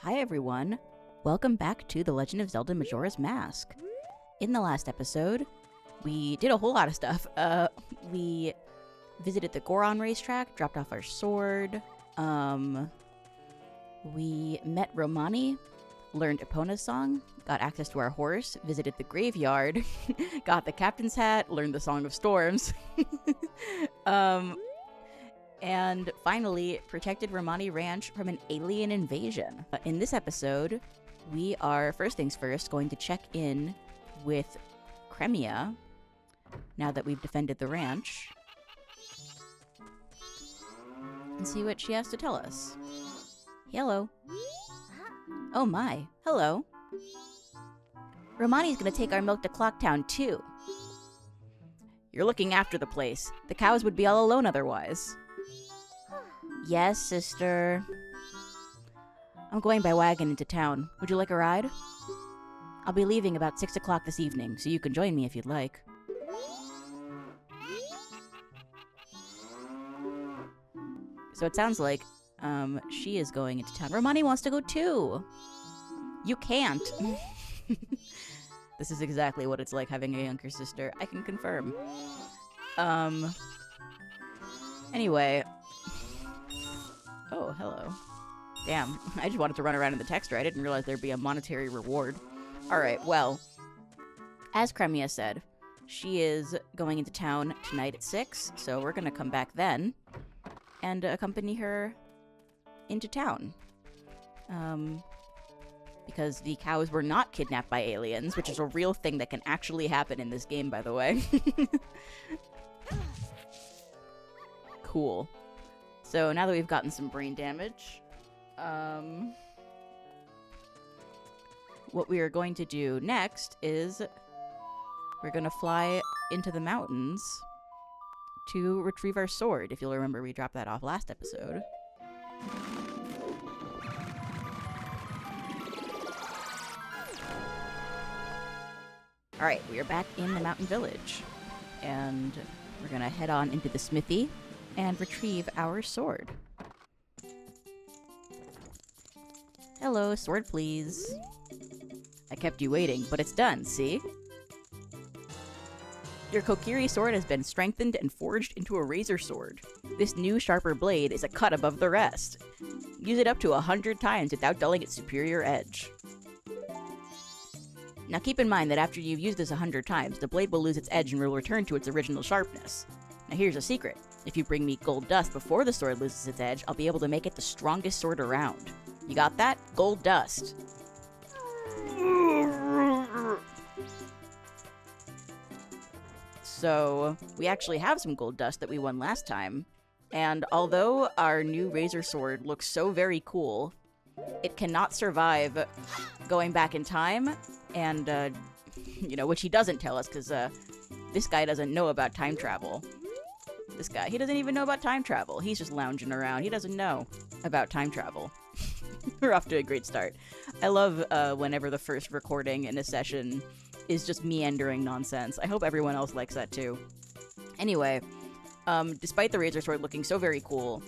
Hi everyone! Welcome back to The Legend of Zelda Majora's Mask. In the last episode, we did a whole lot of stuff. We visited the Goron racetrack, dropped off our sword, we met Romani, learned Epona's song, got access to our horse, visited the graveyard, got the captain's hat, learned the Song of Storms, and finally protected Romani Ranch from an alien invasion. In this episode, we are, first things first, going to check in with Cremia, now that we've defended the ranch, and see what she has to tell us. Hello. Oh my, hello. Romani's gonna take our milk to Clocktown too. You're looking after the place. The cows would be all alone otherwise. Yes, sister. I'm going by wagon into town. Would you like a ride? I'll be leaving about 6 o'clock this evening, so you can join me if you'd like. So it sounds like, she is going into town. Romani wants to go too! You can't! This is exactly what it's like having a younger sister. I can confirm. Anyway. Oh, hello. Damn, I just wanted to run around in the texture. I didn't realize there'd be a monetary reward. Alright, well, as Cremia said, she is going into town tonight at 6, so we're gonna come back then and accompany her into town. Because the cows were not kidnapped by aliens, which is a real thing that can actually happen in this game, by the way. Cool. So now that we've gotten some brain damage, what we are going to do next is we're going to fly into the mountains to retrieve our sword. If you'll remember, we dropped that off last episode. Alright, we are back in the mountain village, and we're going to head on into the smithy and retrieve our sword. Hello, sword please. I kept you waiting, but it's done, see? Your Kokiri sword has been strengthened and forged into a razor sword. This new, sharper blade is a cut above the rest. Use it up to 100 times without dulling its superior edge. Now keep in mind that after you've used this 100 times, the blade will lose its edge and will return to its original sharpness. Now here's a secret. If you bring me gold dust before the sword loses its edge, I'll be able to make it the strongest sword around. You got that? Gold dust. So, we actually have some gold dust that we won last time, and although our new razor sword looks so very cool, it cannot survive going back in time, and, you know, which he doesn't tell us, because, this guy doesn't know about time travel. This guy, he doesn't even know about time travel. He's just lounging around. He doesn't know about time travel. We're off to a great start. I love whenever the first recording in a session is just meandering nonsense. I hope everyone else likes that too. Anyway, despite the razor sword looking so very cool,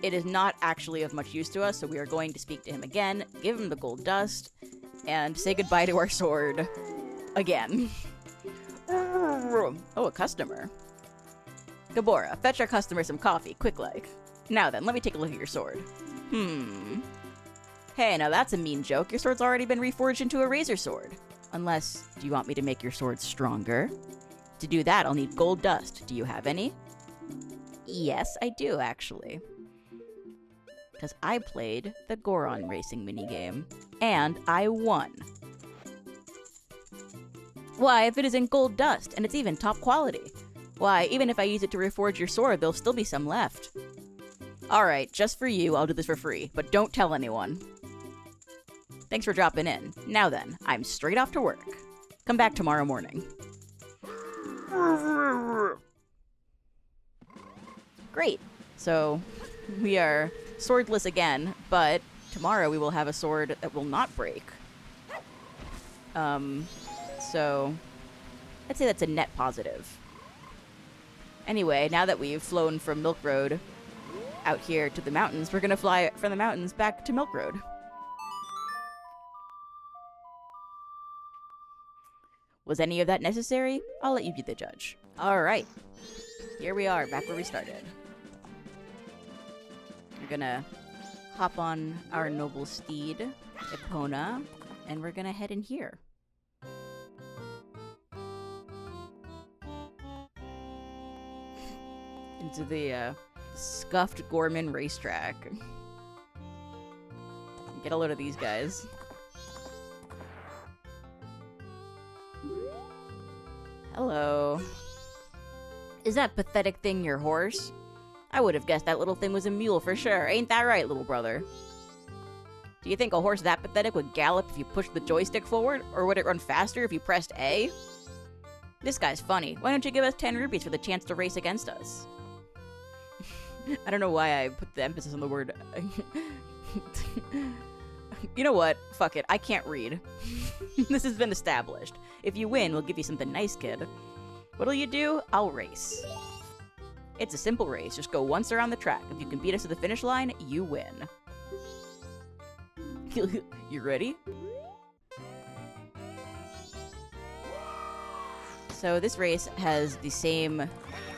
it is not actually of much use to us, so we are going to speak to him again, give him the gold dust, and say goodbye to our sword again. Oh, a customer. Gabora, fetch our customer some coffee, quick like. Now then, let me take a look at your sword. Hey, now that's a mean joke. Your sword's already been reforged into a razor sword. Unless, do you want me to make your sword stronger? To do that, I'll need gold dust. Do you have any? Yes, I do, actually. Because I played the Goron racing minigame. And I won. Why, if it is in gold dust, and it's even top quality. Why, even if I use it to reforge your sword, there'll still be some left. Alright, just for you, I'll do this for free, but don't tell anyone. Thanks for dropping in. Now then, I'm straight off to work. Come back tomorrow morning. Great. So, we are swordless again, but tomorrow we will have a sword that will not break. So, I'd say that's a net positive. Anyway, now that we've flown from Milk Road out here to the mountains, we're gonna fly from the mountains back to Milk Road. Was any of that necessary? I'll let you be the judge. Alright. Here we are, back where we started. We're gonna hop on our noble steed, Epona, and we're gonna head in here. Into the, scuffed Gorman racetrack. Get a load of these guys. Hello. Is that pathetic thing your horse? I would have guessed that little thing was a mule for sure. Ain't that right, little brother? Do you think a horse that pathetic would gallop if you pushed the joystick forward? Or would it run faster if you pressed A? This guy's funny. Why don't you give us 10 rupees for the chance to race against us? I don't know why I put the emphasis on the word... You know what? Fuck it. I can't read. This has been established. If you win, we'll give you something nice, kid. What'll you do? I'll race. It's a simple race. Just go once around the track. If you can beat us to the finish line, you win. You ready? So this race has the same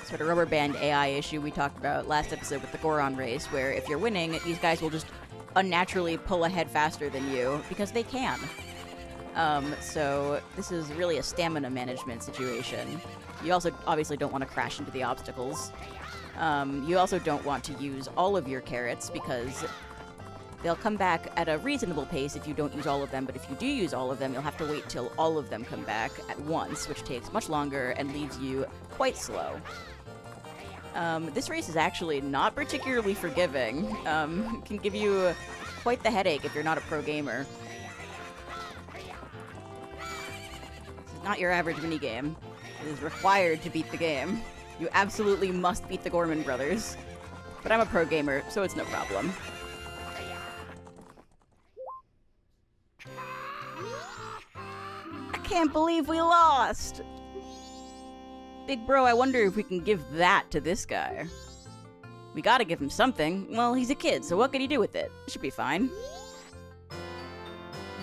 sort of rubber band AI issue we talked about last episode with the Goron race, where if you're winning, these guys will just unnaturally pull ahead faster than you because they can. So this is really a stamina management situation. You also obviously don't want to crash into the obstacles. You also don't want to use all of your carrots because they'll come back at a reasonable pace if you don't use all of them, but if you do use all of them, you'll have to wait till all of them come back at once, which takes much longer and leaves you quite slow. This race is actually not particularly forgiving. Can give you quite the headache if you're not a pro gamer. This is not your average minigame. It is required to beat the game. You absolutely must beat the Gorman brothers. But I'm a pro gamer, so it's no problem. I can't believe we lost! Big bro, I wonder if we can give that to this guy. We gotta give him something. Well, he's a kid, so what can he do with it? Should be fine.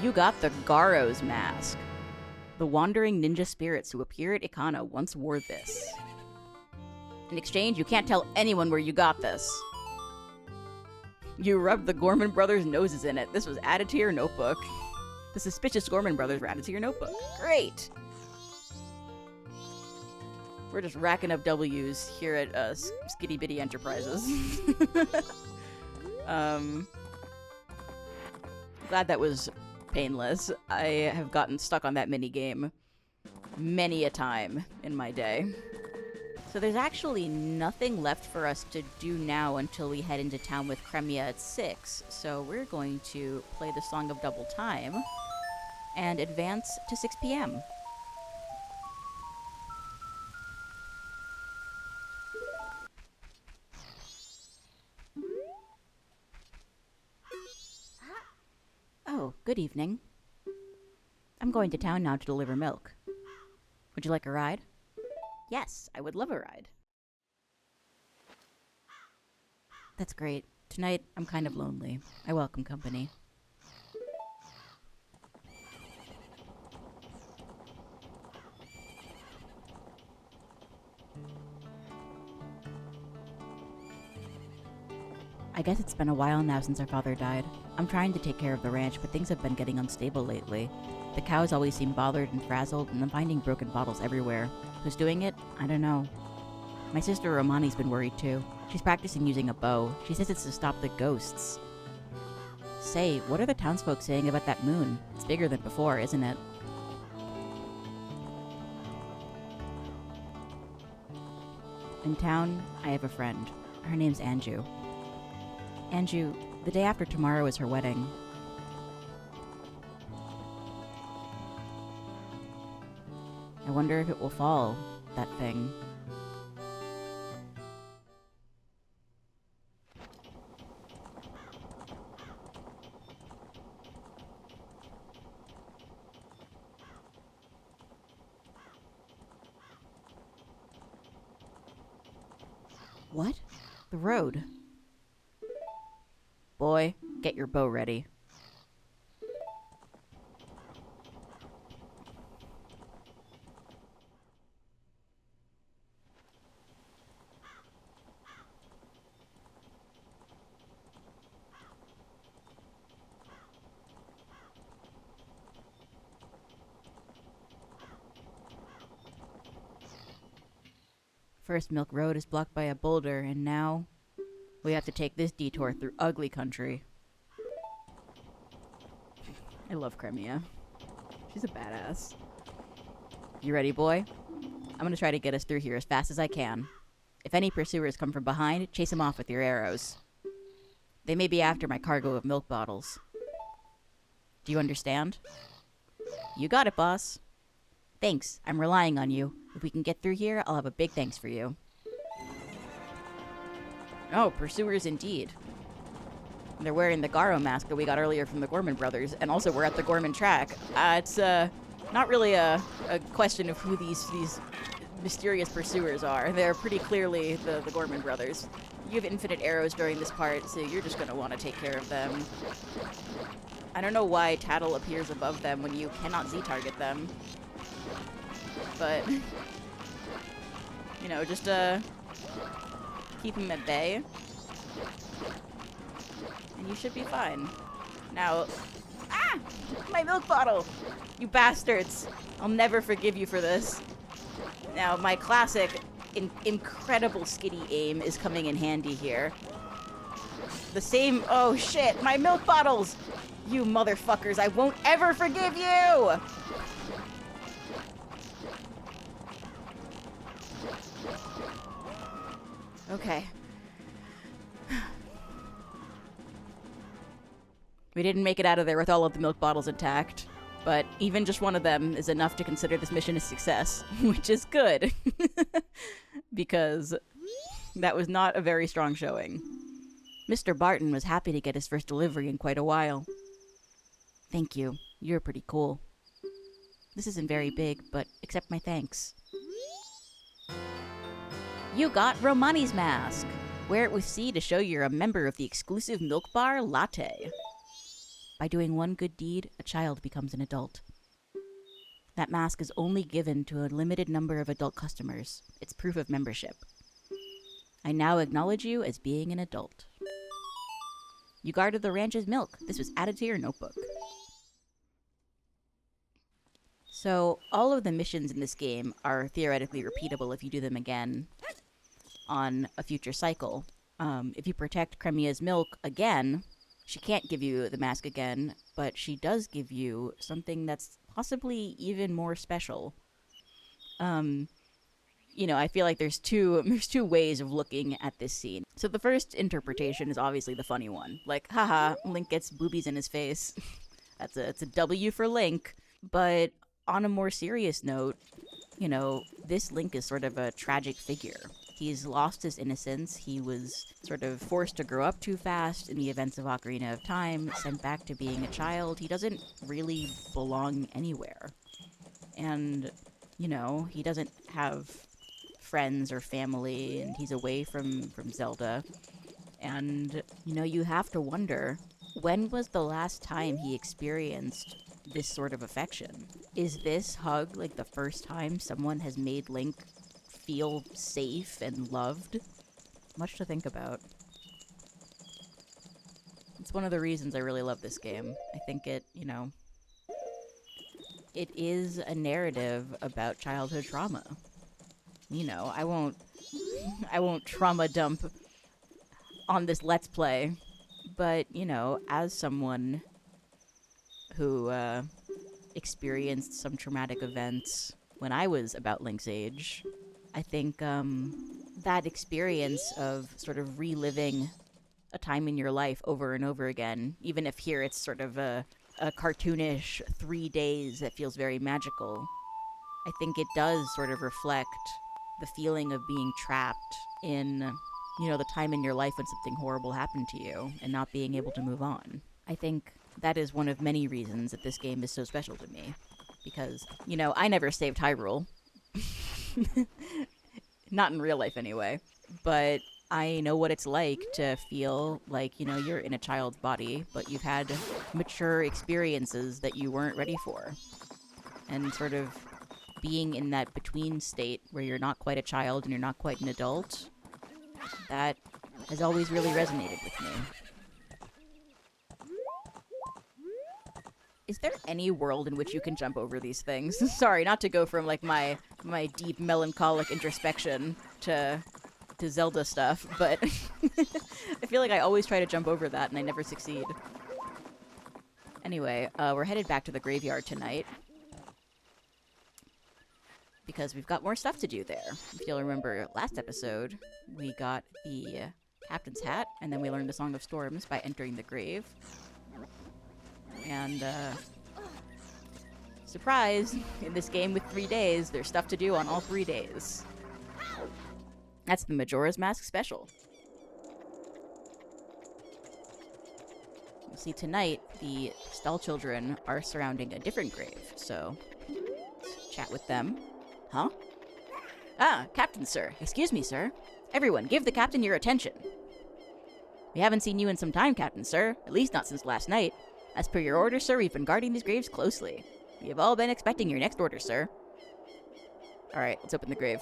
You got the Garo's mask. The wandering ninja spirits who appear at Ikana once wore this. In exchange, you can't tell anyone where you got this. You rubbed the Gorman brothers' noses in it. This was added to your notebook. The suspicious Gorman brothers were added to your notebook. Great! We're just racking up W's here at Skitty Bitty Enterprises. Glad that was painless. I have gotten stuck on that mini game many a time in my day. So there's actually nothing left for us to do now until we head into town with Kremia at 6. So we're going to play the Song of Double Time and advance to 6 p.m. Oh, good evening. I'm going to town now to deliver milk. Would you like a ride? Yes, I would love a ride. That's great. Tonight, I'm kind of lonely. I welcome company. I guess it's been a while now since our father died. I'm trying to take care of the ranch, but things have been getting unstable lately. The cows always seem bothered and frazzled, and I'm finding broken bottles everywhere. Who's doing it? I don't know. My sister Romani's been worried too. She's practicing using a bow. She says it's to stop the ghosts. Say, what are the townsfolk saying about that moon? It's bigger than before, isn't it? In town, I have a friend. Her name's Anju. Anju, the day after tomorrow is her wedding. I wonder if it will fall, that thing. What? The road. Boy, get your bow ready. First Milk Road is blocked by a boulder, and now we have to take this detour through ugly country. I love Crimea. She's a badass. You ready, boy? I'm gonna try to get us through here as fast as I can. If any pursuers come from behind, chase them off with your arrows. They may be after my cargo of milk bottles. Do you understand? You got it, boss. Thanks. I'm relying on you. If we can get through here, I'll have a big thanks for you. Oh, pursuers indeed. They're wearing the Garo mask that we got earlier from the Gorman brothers, and also we're at the Gorman track. It's not really a question of who these mysterious pursuers are. They're pretty clearly the Gorman brothers. You have infinite arrows during this part, so you're just gonna want to take care of them. I don't know why Tattle appears above them when you cannot Z-target them. But, you know, just keep them at bay. And you should be fine. Now, my milk bottle! You bastards! I'll never forgive you for this. Now, my classic, incredible Skitty aim is coming in handy here. The same, oh shit, my milk bottles! You motherfuckers, I won't ever forgive you! Okay. We didn't make it out of there with all of the milk bottles intact, but even just one of them is enough to consider this mission a success, which is good. Because that was not a very strong showing. Mr. Barton was happy to get his first delivery in quite a while. Thank you. You're pretty cool. This isn't very big, but accept my thanks. You got Romani's mask. Wear it with C to show you're a member of the exclusive milk bar Latte. By doing one good deed, a child becomes an adult. That mask is only given to a limited number of adult customers. It's proof of membership. I now acknowledge you as being an adult. You guarded the ranch's milk. This was added to your notebook. So, all of the missions in this game are theoretically repeatable if you do them again on a future cycle. If you protect Cremia's milk again, she can't give you the mask again, but she does give you something that's possibly even more special. You know, I feel like there's two ways of looking at this scene. So the first interpretation is obviously the funny one. Like, haha, Link gets boobies in his face. It's a W for Link. But on a more serious note, you know, this Link is sort of a tragic figure. He's lost his innocence. He was sort of forced to grow up too fast in the events of Ocarina of Time, sent back to being a child. He doesn't really belong anywhere. And, you know, he doesn't have friends or family, and he's away from Zelda. And, you know, you have to wonder, when was the last time he experienced this sort of affection? Is this hug like the first time someone has made Link feel safe and loved? Much to think about. It's one of the reasons I really love this game. I think it, you know, it is a narrative about childhood trauma. You know, I won't trauma dump on this Let's Play, but, you know, as someone who experienced some traumatic events when I was about Link's age, I think that experience of sort of reliving a time in your life over and over again, even if here it's sort of a cartoonish 3 days that feels very magical, I think it does sort of reflect the feeling of being trapped in, you know, the time in your life when something horrible happened to you and not being able to move on. I think that is one of many reasons that this game is so special to me. Because, you know, I never saved Hyrule. Not in real life, anyway. But I know what it's like to feel like, you know, you're in a child's body, but you've had mature experiences that you weren't ready for. And sort of being in that between state where you're not quite a child and you're not quite an adult, that has always really resonated with me. Is there any world in which you can jump over these things? Sorry, not to go from, like, my my deep melancholic introspection to Zelda stuff, but I feel like I always try to jump over that and I never succeed. Anyway, we're headed back to the graveyard tonight because we've got more stuff to do there. If you'll remember last episode, we got the captain's hat, and then we learned the Song of Storms by entering the grave. And, surprise! In this game with 3 days, there's stuff to do on all 3 days. That's the Majora's Mask special. You see, tonight, the Stall children are surrounding a different grave, so let's chat with them. Huh? Ah, Captain, sir. Excuse me, sir. Everyone, give the captain your attention. We haven't seen you in some time, Captain, sir. At least not since last night. As per your order, sir, we've been guarding these graves closely. We have all been expecting your next order, sir. Alright, let's open the grave.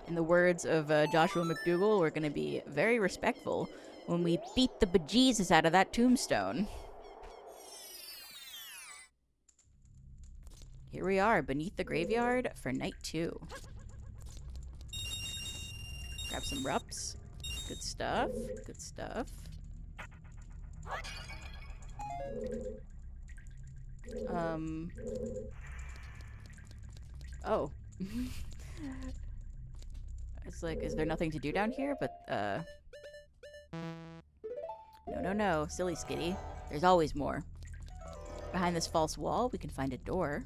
In the words of Joshua McDougall, we're going to be very respectful when we beat the bejesus out of that tombstone. Here we are, beneath the graveyard for night 2. Grab some rups. Good stuff. Good stuff. Oh. It's like, is there nothing to do down here? But, No, silly Skitty. There's always more. Behind this false wall, we can find a door.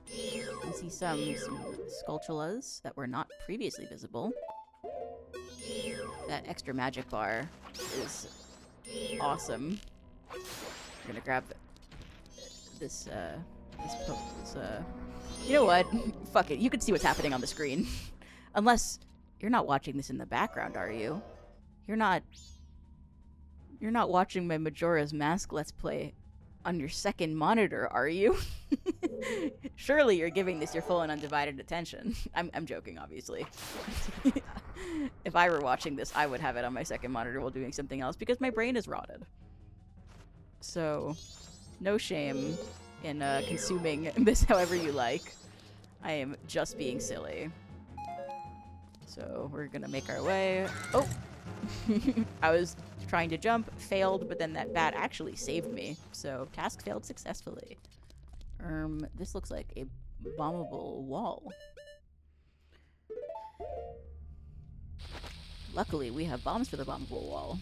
You can see some sculptulas that were not previously visible. That extra magic bar is awesome. We're gonna grab this, you know what? Fuck it. You can see what's happening on the screen. Unless you're not watching this in the background, are you? You're not watching my Majora's Mask Let's Play on your second monitor, are you? Surely you're giving this your full and undivided attention. I'm joking, obviously. If I were watching this, I would have it on my second monitor while doing something else because my brain is rotted. So, no shame in consuming this however you like. I am just being silly. So we're gonna make our way. Oh! I was trying to jump, failed, but then that bat actually saved me. So task failed successfully. This looks like a bombable wall. Luckily, we have bombs for the bombable wall.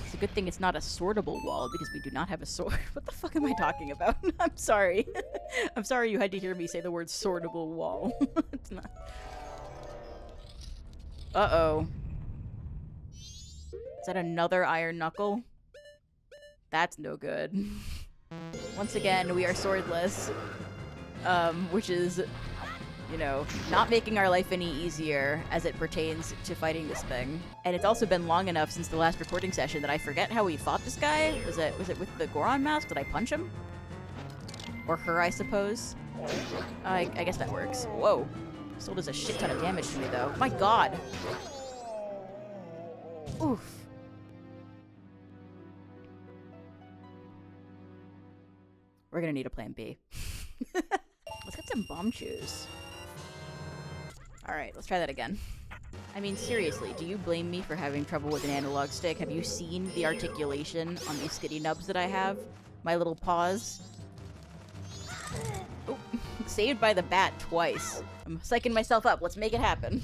It's a good thing it's not a swordable wall, because we do not have a sword. What the fuck am I talking about? I'm sorry. I'm sorry you had to hear me say the word swordable wall. It's not. Uh-oh. Is that another iron knuckle? That's no good. Once again, we are swordless. Which is, you know, not making our life any easier as it pertains to fighting this thing. And it's also been long enough since the last recording session that I forget how we fought this guy. Was it with the Goron mask? Did I punch him? Or her, I suppose? I guess that works. Whoa. Still does a shit ton of damage to me, though. My god! Oof. We're gonna need a plan B. Let's get some bomb chews. Alright, let's try that again. I mean, seriously, do you blame me for having trouble with an analog stick? Have you seen the articulation on these Skitty nubs that I have? My little paws? Oh, saved by the bat twice. I'm psyching myself up. Let's make it happen.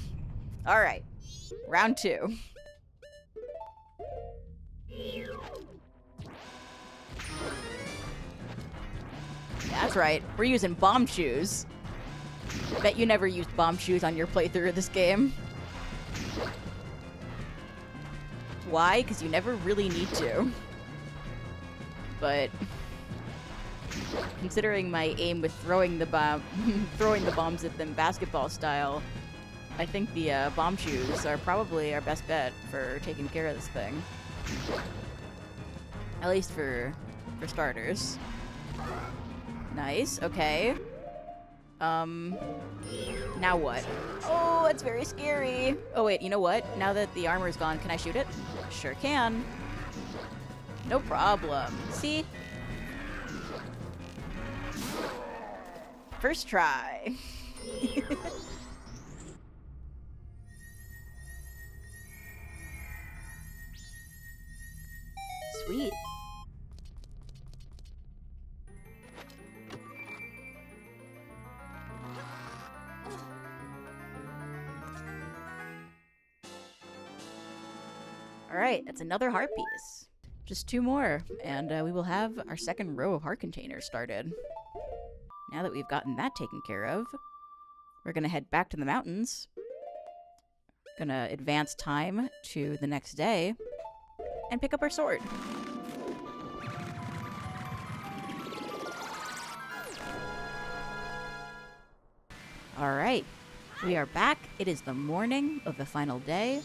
Alright. Round 2. That's right. We're using bomb shoes. Bet you never used bomb shoes on your playthrough of this game. Why? Because you never really need to. But considering my aim with throwing the bombs at them basketball style, I think the bomb shoes are probably our best bet for taking care of this thing. At least for starters. Nice, okay. Now what? Oh, that's very scary. Oh wait, you know what? Now that the armor's gone, can I shoot it? Sure can. No problem. See? First try. Sweet. Alright, that's another heart piece. Just 2 more, and we will have our second row of heart containers started. Now that we've gotten that taken care of, we're gonna head back to the mountains. Gonna advance time to the next day, and pick up our sword. Alright, we are back. It is the morning of the final day.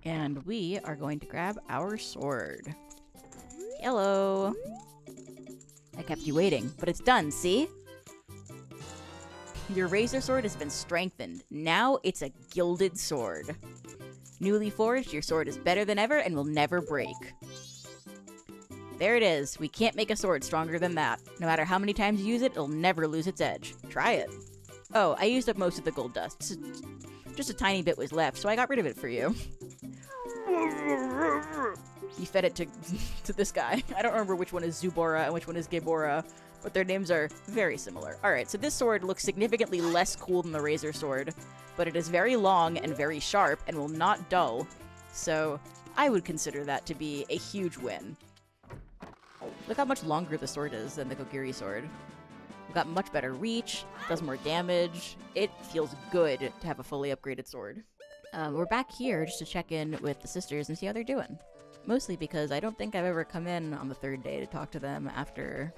And we are going to grab our sword. Hello. I kept you waiting, but it's done, see? Your razor sword has been strengthened. Now it's a gilded sword. Newly forged, your sword is better than ever and will never break. There it is. We can't make a sword stronger than that. No matter how many times you use it, it'll never lose its edge. Try it. Oh, I used up most of the gold dust. Just a tiny bit was left, so I got rid of it for you. You fed it to this guy. I don't remember which one is Zubora and which one is Gebora, but their names are very similar. Alright, so this sword looks significantly less cool than the razor sword, but it is very long and very sharp and will not dull, so I would consider that to be a huge win. Look how much longer the sword is than the Kokiri sword. We've got much better reach, does more damage. It feels good to have a fully upgraded sword. We're back here just to check in with the sisters and see how they're doing. Mostly because I don't think I've ever come in on the 3rd day to talk to them after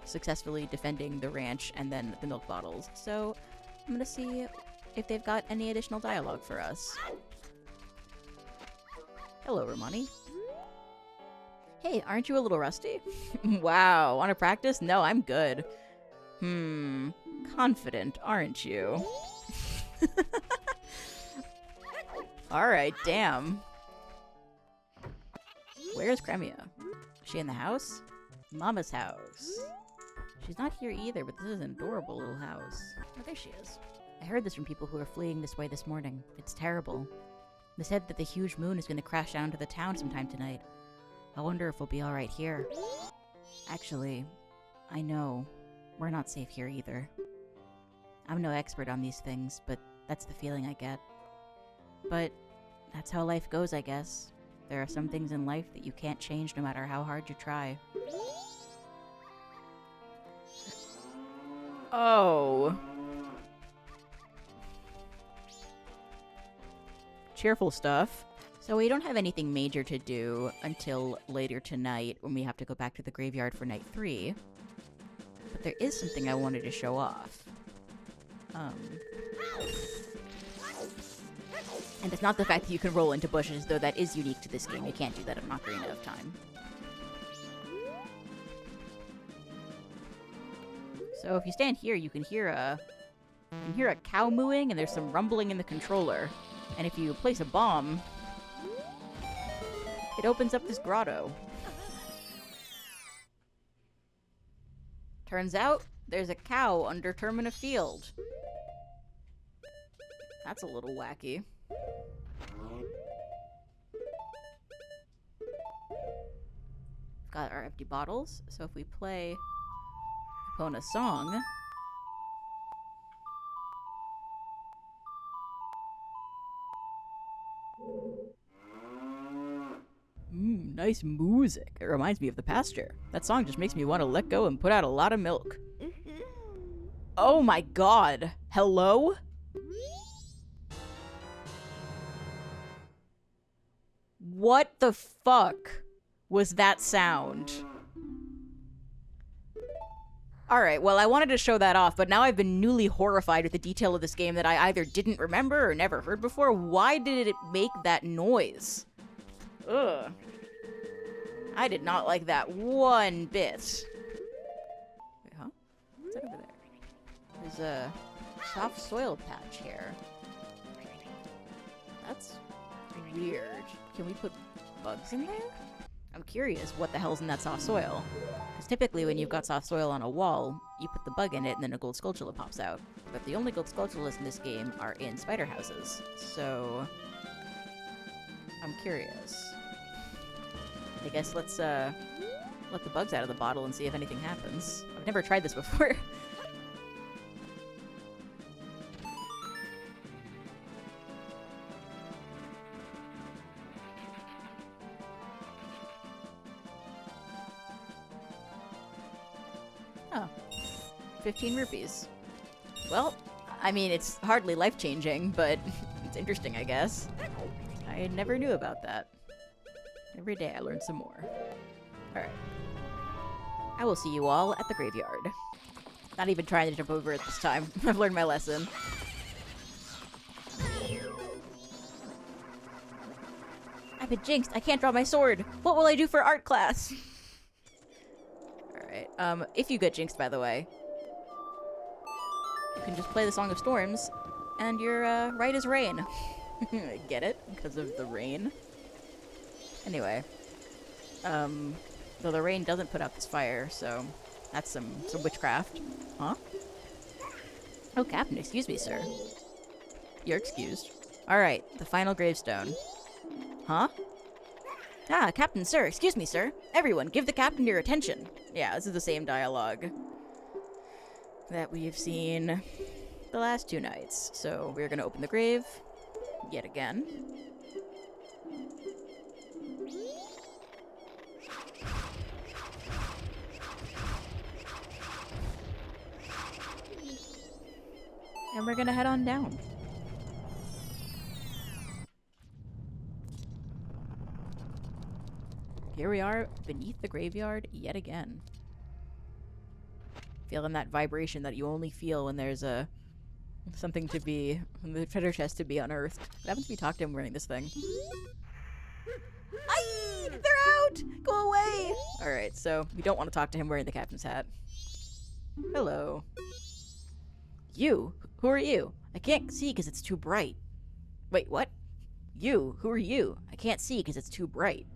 successfully defending the ranch and then the milk bottles. So I'm gonna see if they've got any additional dialogue for us. Hello, Romani. Hey, aren't you a little rusty? Wow, wanna practice? No, I'm good. Confident, aren't you? Alright, damn. Where's Cremia? Is she in the house? Mama's house. She's not here either, but this is an adorable little house. Oh, there she is. I heard this from people who are fleeing this way this morning. It's terrible. They said that the huge moon is going to crash down to the town sometime tonight. I wonder if we'll be alright here. Actually, I know. We're not safe here either. I'm no expert on these things, but that's the feeling I get. But that's how life goes, I guess. There are some things in life that you can't change no matter how hard you try. Oh. Cheerful stuff. So we don't have anything major to do until later tonight when we have to go back to the graveyard for night 3. But there is something I wanted to show off. And it's not the fact that you can roll into bushes, though that is unique to this game. You can't do that at Ocarina of Time. So if you stand here, you can hear a cow mooing, and there's some rumbling in the controller. And if you place a bomb, it opens up this grotto. Turns out, there's a cow under Termina Field. That's a little wacky. We've got our empty bottles, so if we play Epona's song... Nice music. It reminds me of the pasture. That song just makes me want to let go and put out a lot of milk. Oh my god. Hello? What the fuck was that sound? Alright, well, I wanted to show that off, but now I've been newly horrified with the detail of this game that I either didn't remember or never heard before. Why did it make that noise? Ugh. I did not like that one bit. Wait, huh? What's that over there? There's a soft soil patch here. That's weird. Can we put bugs in there? I'm curious what the hell's in that soft soil. Because typically when you've got soft soil on a wall, you put the bug in it and then a gold skulltula pops out. But the only gold skulltulas in this game are in spider houses. So I'm curious. I guess let's let the bugs out of the bottle and see if anything happens. I've never tried this before. Oh. 15 rupees. Well, I mean, it's hardly life-changing, but it's interesting, I guess. I never knew about that. Every day I learn some more. Alright. I will see you all at the graveyard. Not even trying to jump over it this time. I've learned my lesson. I've been jinxed. I can't draw my sword. What will I do for art class? Alright. If you get jinxed, by the way, you can just play the Song of Storms, and you're, right as rain. Get it? Because of the rain? Anyway. Though the rain doesn't put out this fire, so that's some witchcraft. Huh? Oh, Captain, excuse me, sir. You're excused. Alright, the final gravestone. Huh? Ah, Captain, sir, excuse me, sir. Everyone, give the Captain your attention. Yeah, this is the same dialogue that we've seen the last 2 nights. So we're gonna open the grave yet again. And we're gonna head on down. Here we are beneath the graveyard yet again. Feeling that vibration that you only feel when there's a something to be, the treasure chest to be unearthed. What happens if we talk to him wearing this thing? Aye! They're out! Go away! Alright, so we don't want to talk to him wearing the captain's hat. Hello. You? Who are you? I can't see because it's too bright. Wait, what? You? Who are you? I can't see because it's too bright.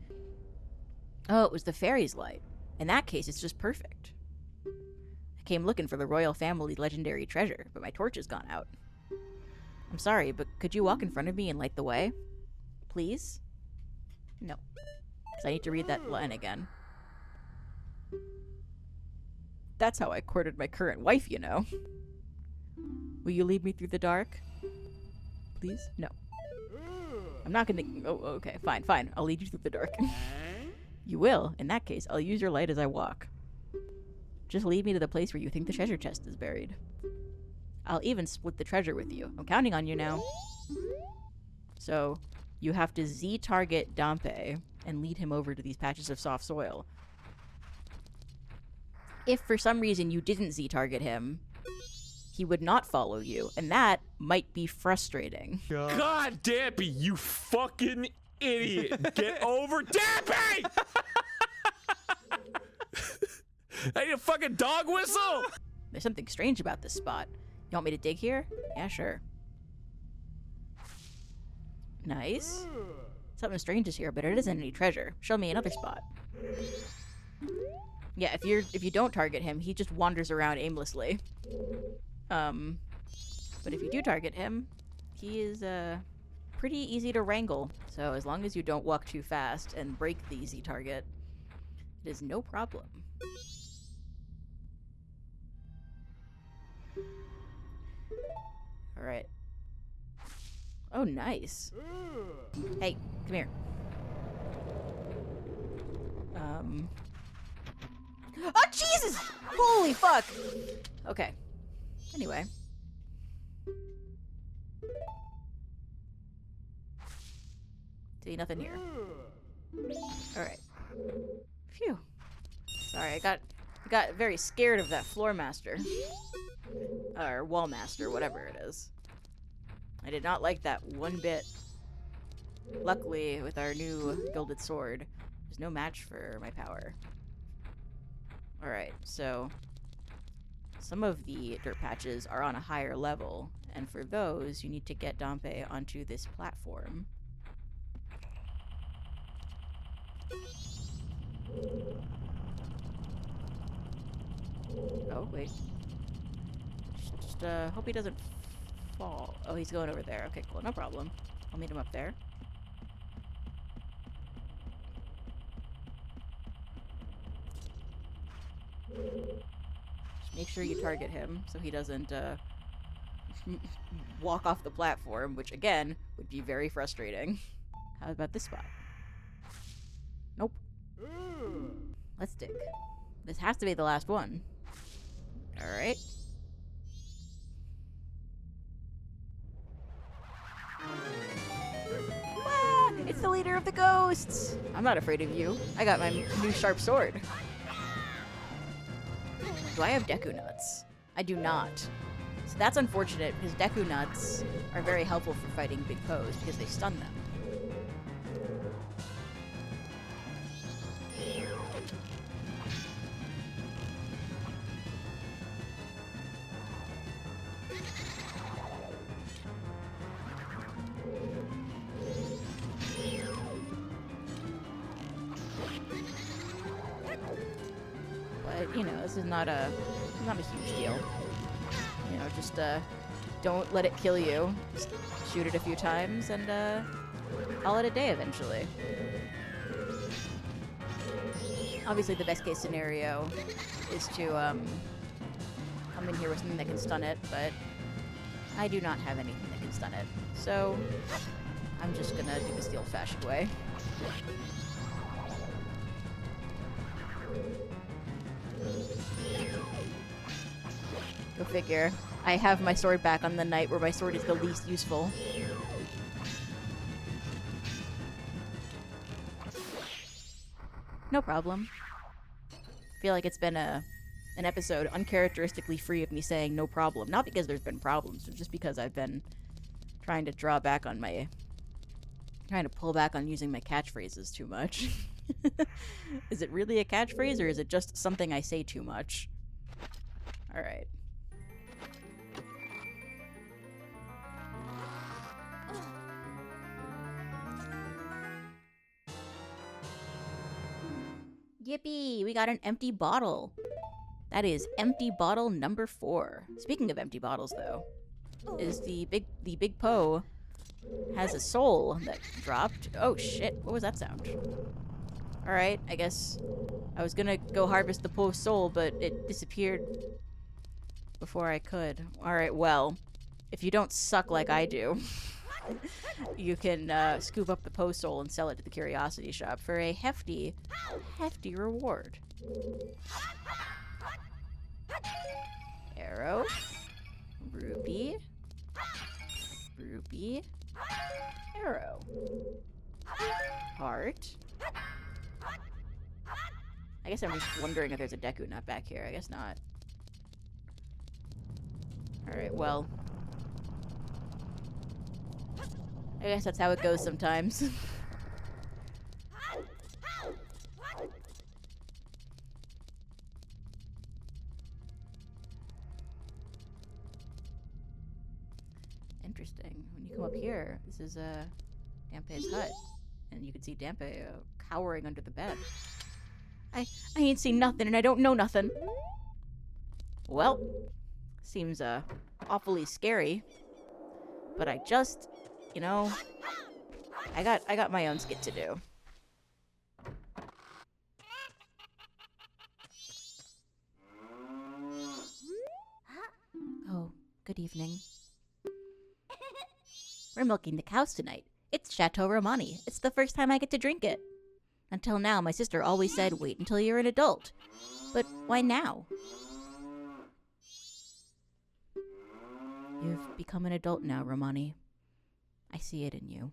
Oh, it was the fairy's light. In that case, it's just perfect. I came looking for the royal family's legendary treasure, but my torch has gone out. I'm sorry, but could you walk in front of me and light the way? Please? No. Because I need to read that line again. That's how I courted my current wife, you know. Will you lead me through the dark? Please? No. I'm not gonna... Oh, okay. Fine, fine. I'll lead you through the dark. You will. In that case, I'll use your light as I walk. Just lead me to the place where you think the treasure chest is buried. I'll even split the treasure with you. I'm counting on you now. So, you have to Z-target Dampe and lead him over to these patches of soft soil. If for some reason you didn't Z-target him, he would not follow you, and that might be frustrating. God, Dampy, you fucking idiot! Get over Dampy! I need a fucking dog whistle! There's something strange about this spot. You want me to dig here? Yeah, sure. Nice. Something strange is here, but it isn't any treasure. Show me another spot. Yeah, if you don't target him, he just wanders around aimlessly. But if you do target him, he is pretty easy to wrangle. So as long as you don't walk too fast and break the easy target, it is no problem. Alright. Oh, nice. Hey, come here. Oh, Jesus! Holy fuck! Okay. Anyway. See, nothing here. Alright. Phew. Sorry, I got very scared of that floor master. Or wall master, whatever it is. I did not like that one bit. Luckily, with our new gilded sword, there's no match for my power. Alright, so some of the dirt patches are on a higher level, and for those, you need to get Dompe onto this platform. Oh, wait. Just hope he doesn't fall. Oh, he's going over there. Okay, cool. No problem. I'll meet him up there. Just make sure you target him so he doesn't, walk off the platform, which, again, would be very frustrating. How about this spot? Nope. Let's dig. This has to be the last one. Alright. It's the leader of the ghosts! I'm not afraid of you. I got my new sharp sword. Do I have Deku Nuts? I do not. So that's unfortunate, because Deku Nuts are very helpful for fighting big foes, because they stun them. But, you know, this is not a huge deal. You know, just, don't let it kill you. Just shoot it a few times and, call it a day eventually. Obviously, the best case scenario is to, come in here with something that can stun it, but I do not have anything that can stun it. So, I'm just gonna do this the old-fashioned way. Go figure. I have my sword back on the night where my sword is the least useful. No problem. I feel like it's been an episode uncharacteristically free of me saying no problem. Not because there's been problems, but just because I've been trying to pull back on using my catchphrases too much. Is it really a catchphrase, or is it just something I say too much? Alright. Yippee! We got an empty bottle. That is empty bottle number 4. Speaking of empty bottles, though, is the big Poe has a soul that dropped. Oh shit! What was that sound? All right, I guess I was gonna go harvest the Poe soul, but it disappeared before I could. All right, well, if you don't suck like I do, you can scoop up the Poe soul and sell it to the curiosity shop for a hefty reward. Arrow, ruby, arrow, heart. I guess I'm just wondering if there's a Deku Nut back here. I guess not. Alright, well. I guess that's how it goes sometimes. Interesting. When you come up here, this is Dampe's hut. And you can see Dampe cowering under the bed. I ain't seen nothing and I don't know nothing. Well, seems awfully scary. But I just, you know, I got my own skit to do. Oh, good evening. We're milking the cows tonight. It's Chateau Romani. It's the first time I get to drink it. Until now, my sister always said, wait until you're an adult. But why now? You've become an adult now, Romani. I see it in you.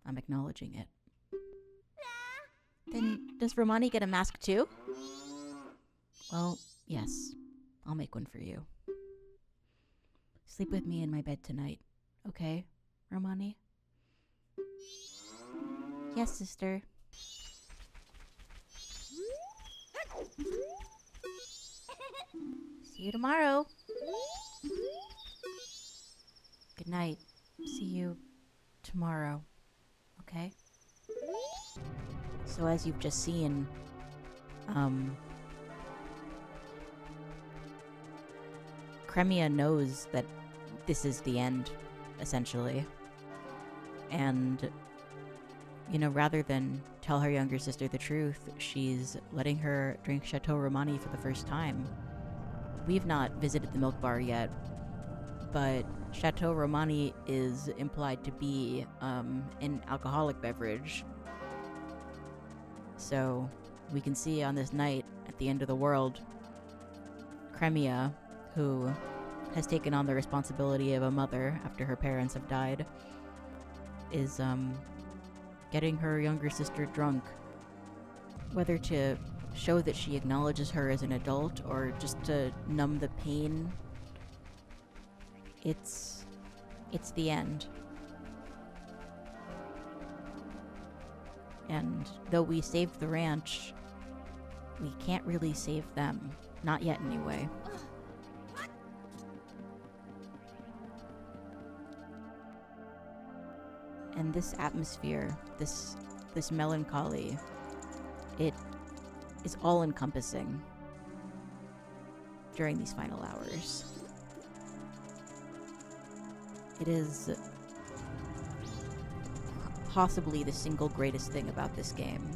I'm acknowledging it. Then, does Romani get a mask too? Well, yes. I'll make one for you. Sleep with me in my bed tonight, okay, Romani? Yes, sister. See you tomorrow. Good night. See you tomorrow. Okay? So as you've just seen, Cremia knows that this is the end, essentially. And, you know, rather than tell her younger sister the truth, she's letting her drink Chateau Romani for the first time. We've not visited the milk bar yet, but Chateau Romani is implied to be an alcoholic beverage. So we can see on this night at the end of the world, Cremia, who has taken on the responsibility of a mother after her parents have died, is getting her younger sister drunk. Whether to show that she acknowledges her as an adult or just to numb the pain, it's the end. And though we saved the ranch, we can't really save them. Not yet, anyway. And this atmosphere, this melancholy, it is all-encompassing during these final hours. It is possibly the single greatest thing about this game,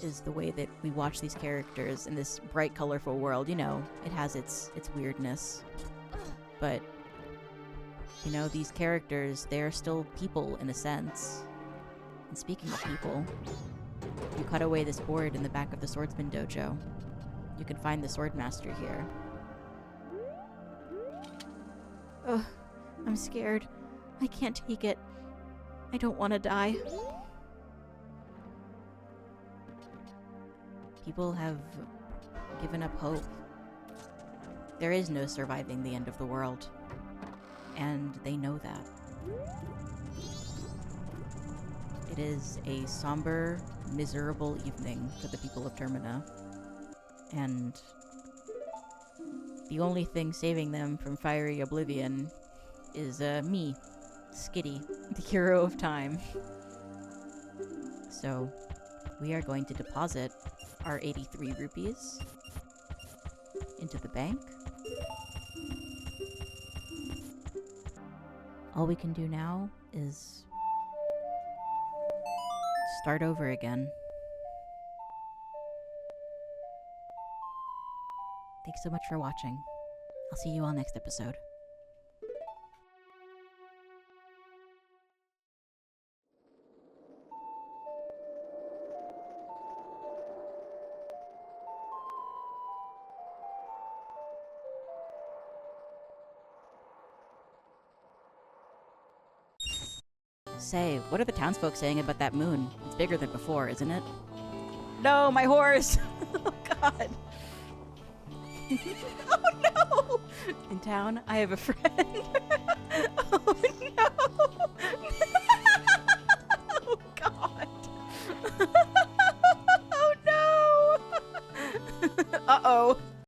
is the way that we watch these characters in this bright, colorful world. You know, it has its weirdness, but, you know, these characters, they're still people in a sense. And speaking of people, you cut away this board in the back of the Swordsman Dojo. You can find the Swordmaster here. Ugh, I'm scared. I can't take it. I don't want to die. People have given up hope. There is no surviving the end of the world. And they know that. It is a somber, miserable evening for the people of Termina. And the only thing saving them from fiery oblivion is me, Skitty, the hero of time. So, we are going to deposit our 83 rupees into the bank. All we can do now is start over again. Thanks so much for watching. I'll see you all next episode. Say, what are the townsfolk saying about that moon? It's bigger than before, isn't it? No, my horse! Oh god. Oh no! In town, I have a friend. Oh no! Oh god. Oh no! Uh-oh.